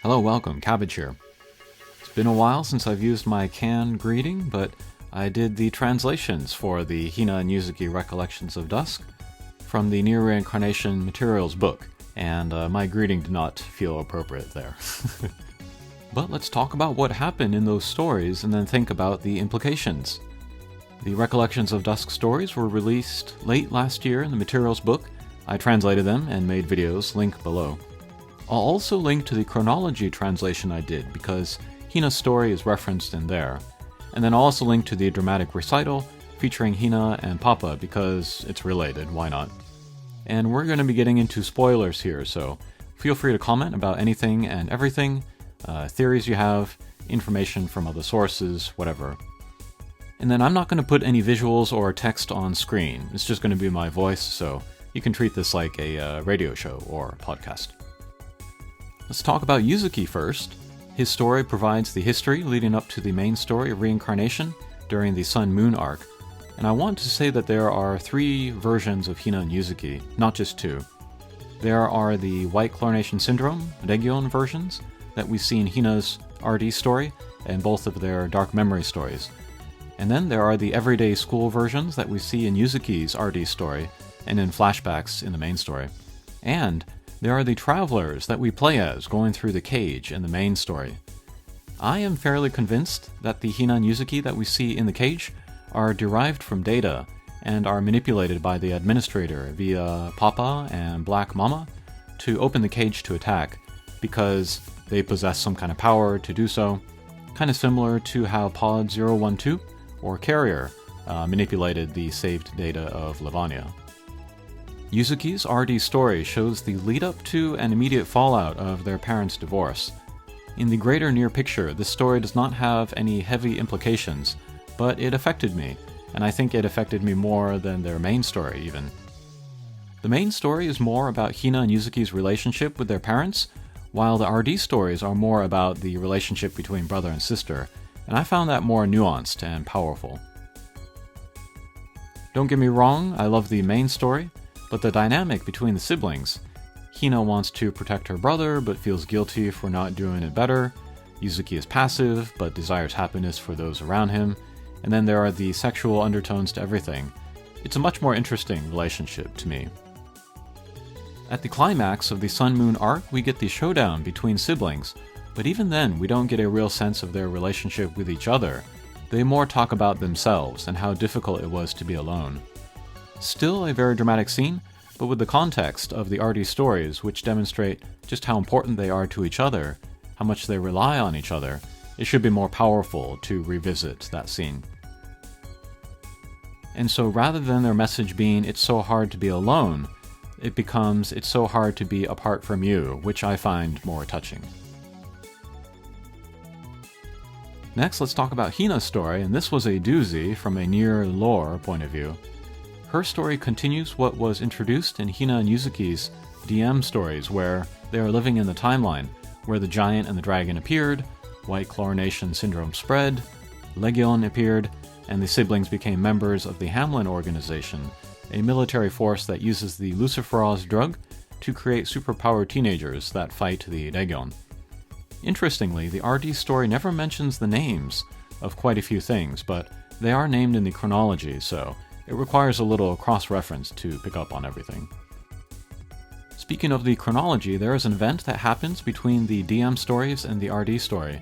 Hello, welcome, Cabbage here. It's been a while since I've used my canned greeting, but I did the translations for the Hina and Yuzuki Recollections of Dusk from the Nier Reincarnation materials book, and my greeting did not feel appropriate there. But let's talk about what happened in those stories and then think about the implications. The Recollections of Dusk stories were released late last year in the materials book. I translated them and made videos, link below. I'll also link to the chronology translation I did because Hina's story is referenced in there. And then I'll also link to the dramatic recital featuring Hina and Papa because it's related, why not? And we're going to be getting into spoilers here, so feel free to comment about anything and everything, theories you have, information from other sources, whatever. And then I'm not going to put any visuals or text on screen. It's just going to be my voice, so you can treat this like a radio show or podcast. Let's talk about Yuzuki first. His story provides the history leading up to the main story of Reincarnation during the Sun-Moon arc. And I want to say that there are 3 versions of Hina and Yuzuki, not just 2. There are the White Chlorination Syndrome, Region versions, that we see in Hina's RD story and both of their Dark Memory stories. And then there are the everyday school versions that we see in Yuzuki's RD story and in flashbacks in the main story. And there are the travelers that we play as going through the cage in the main story. I am fairly convinced that the Hina and Yuzuki that we see in the cage are derived from data and are manipulated by the administrator via Papa and Black Mama to open the cage to attack because they possess some kind of power to do so, kind of similar to how Pod 012 or Carrier manipulated the saved data of Lavania. Yuzuki's RD story shows the lead-up to and immediate fallout of their parents' divorce. In the greater Nier picture, this story does not have any heavy implications, but it affected me, and I think it affected me more than their main story, even. The main story is more about Hina and Yuzuki's relationship with their parents, while the RD stories are more about the relationship between brother and sister, and I found that more nuanced and powerful. Don't get me wrong, I love the main story, but the dynamic between the siblings, Hina wants to protect her brother but feels guilty for not doing it better, Yuzuki is passive but desires happiness for those around him, and then there are the sexual undertones to everything. It's a much more interesting relationship to me. At the climax of the Sun-Moon arc, we get the showdown between siblings, but even then we don't get a real sense of their relationship with each other. They more talk about themselves and how difficult it was to be alone. Still a very dramatic scene, but with the context of the RD stories, which demonstrate just how important they are to each other, how much they rely on each other, it should be more powerful to revisit that scene. And so rather than their message being, "It's so hard to be alone," it becomes, "It's so hard to be apart from you," which I find more touching. Next, let's talk about Hina's story, and this was a doozy from a Nier lore point of view. Her story continues what was introduced in Hina and Yuzuki's DM stories, where they are living in the timeline where the giant and the dragon appeared, White Chlorination Syndrome spread, Legion appeared, and the siblings became members of the Hamlin organization, a military force that uses the Luciferase drug to create superpowered teenagers that fight the Legion. Interestingly, the RD story never mentions the names of quite a few things, but they are named in the chronology, so it requires a little cross-reference to pick up on everything. Speaking of the chronology, there is an event that happens between the DM stories and the RD story.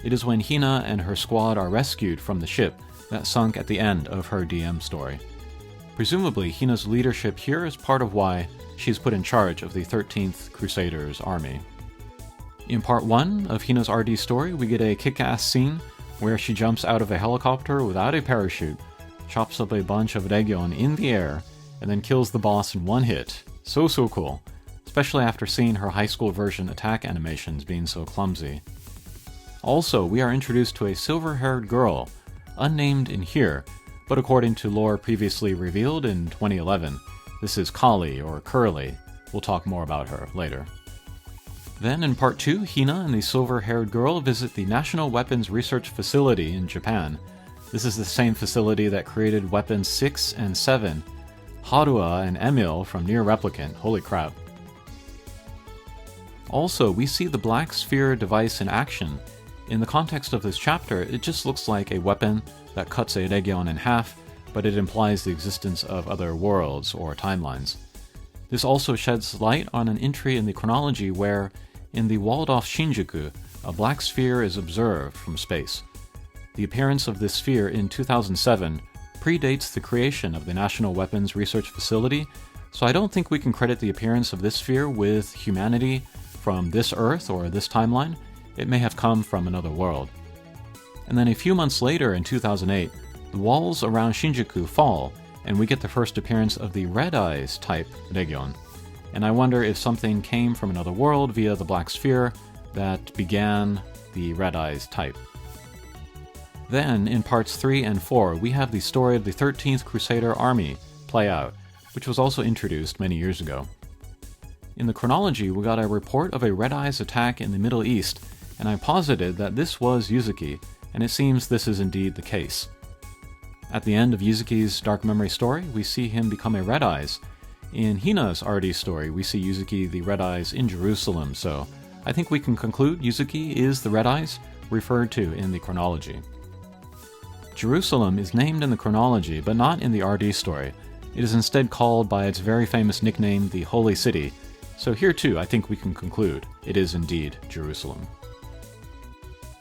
It is when Hina and her squad are rescued from the ship that sunk at the end of her DM story. Presumably, Hina's leadership here is part of why she is put in charge of the 13th Crusaders army. In part 1 of Hina's RD story, we get a kick-ass scene where she jumps out of a helicopter without a parachute, chops up a bunch of Region in the air, and then kills the boss in one hit. So cool, especially after seeing her high school version attack animations being so clumsy. Also, we are introduced to a silver-haired girl, unnamed in here, but according to lore previously revealed in 2011, this is Kali or Curly. We'll talk more about her later. Then in part 2, Hina and the silver-haired girl visit the National Weapons Research Facility in Japan. This is the same facility that created weapons 6 and 7, Harua and Emil from Nier Replicant, holy crap. Also, we see the black sphere device in action. In the context of this chapter, it just looks like a weapon that cuts a region in half, but it implies the existence of other worlds or timelines. This also sheds light on an entry in the chronology where, in the walled-off Shinjuku, a black sphere is observed from space. The appearance of this sphere in 2007 predates the creation of the National Weapons Research Facility, so I don't think we can credit the appearance of this sphere with humanity from this Earth or this timeline. It may have come from another world. And then a few months later in 2008, the walls around Shinjuku fall, and we get the first appearance of the Red Eyes type region. And I wonder if something came from another world via the black sphere that began the Red Eyes type. Then, in parts 3 and 4, we have the story of the 13th Crusader army play out, which was also introduced many years ago. In the chronology, we got a report of a Red Eyes attack in the Middle East, and I posited that this was Yuzuki, and it seems this is indeed the case. At the end of Yuzuki's Dark Memory story, we see him become a Red Eyes. In Hina's RD story, we see Yuzuki the Red Eyes in Jerusalem, so I think we can conclude Yuzuki is the Red Eyes referred to in the chronology. Jerusalem is named in the chronology, but not in the RD story. It is instead called by its very famous nickname, the Holy City, so here too I think we can conclude it is indeed Jerusalem.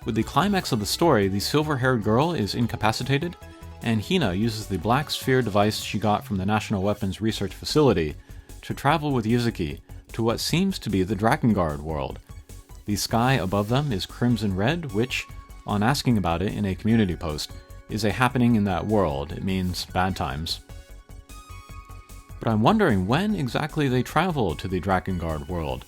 With the climax of the story, the silver-haired girl is incapacitated, and Hina uses the black sphere device she got from the National Weapons Research Facility to travel with Yuzuki to what seems to be the Drakengard world. The sky above them is crimson red, which, on asking about it in a community post, is a happening in that world. It means bad times. But I'm wondering when exactly they traveled to the Drakengard world.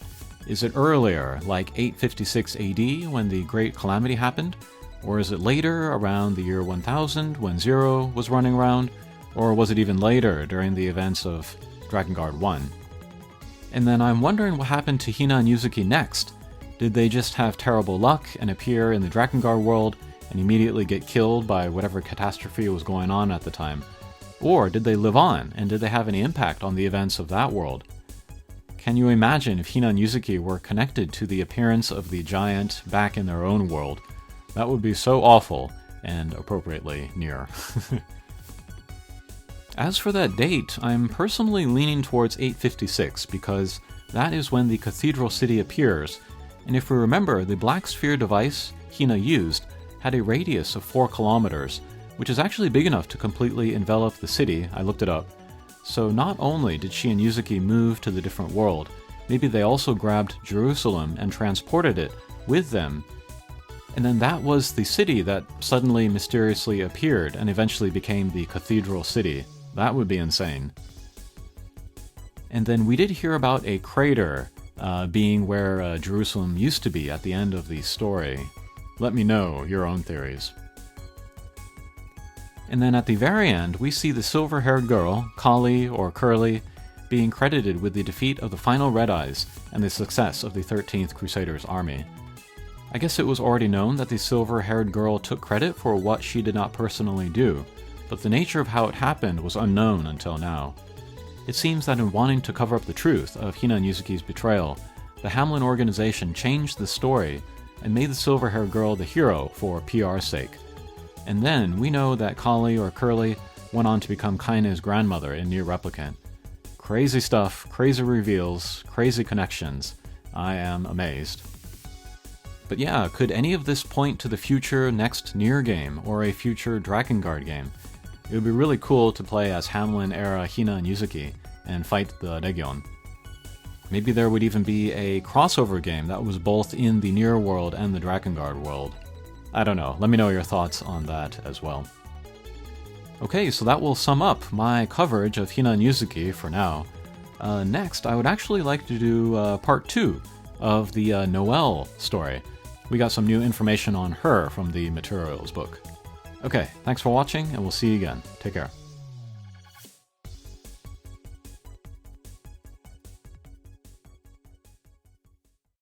Is it earlier, like 856 AD, when the Great Calamity happened? Or is it later, around the year 1000, when Zero was running around? Or was it even later, during the events of Drakengard 1? And then I'm wondering what happened to Hina and Yuzuki next. Did they just have terrible luck and appear in the Drakengard world and immediately get killed by whatever catastrophe was going on at the time? Or did they live on, and did they have any impact on the events of that world? Can you imagine if Hina and Yuzuki were connected to the appearance of the giant back in their own world? That would be so awful, and appropriately Nier. As for that date, I'm personally leaning towards 856, because that is when the cathedral city appears, and if we remember, the black sphere device Hina used had a radius of 4 kilometers, which is actually big enough to completely envelop the city. I looked it up. So not only did she and Yuzuki move to the different world, maybe they also grabbed Jerusalem and transported it with them. And then that was the city that suddenly mysteriously appeared and eventually became the cathedral city. That would be insane. And then we did hear about a crater being where Jerusalem used to be at the end of the story. Let me know your own theories. And then at the very end, we see the silver-haired girl, Kali or Curly, being credited with the defeat of the final Red Eyes and the success of the 13th Crusaders army. I guess it was already known that the silver-haired girl took credit for what she did not personally do, but the nature of how it happened was unknown until now. It seems that in wanting to cover up the truth of Hina and Yuzuki's betrayal, the Hamlin organization changed the story and made the silver-haired girl the hero for PR's sake. And then we know that Kali or Curly went on to become Kaine's grandmother in Nier Replicant. Crazy stuff, crazy reveals, crazy connections. I am amazed. But yeah, could any of this point to the future next Nier game or a future Drakengard game? It would be really cool to play as Hamlin-era Hina and Yuzuki and fight the region. Maybe there would even be a crossover game that was both in the Nier world and the Drakengard world. I don't know, let me know your thoughts on that as well. Okay, so that will sum up my coverage of Hina and Yuzuki for now. Next, I would actually like to do part 2 of the Noelle story. We got some new information on her from the materials book. Okay, thanks for watching, and we'll see you again. Take care.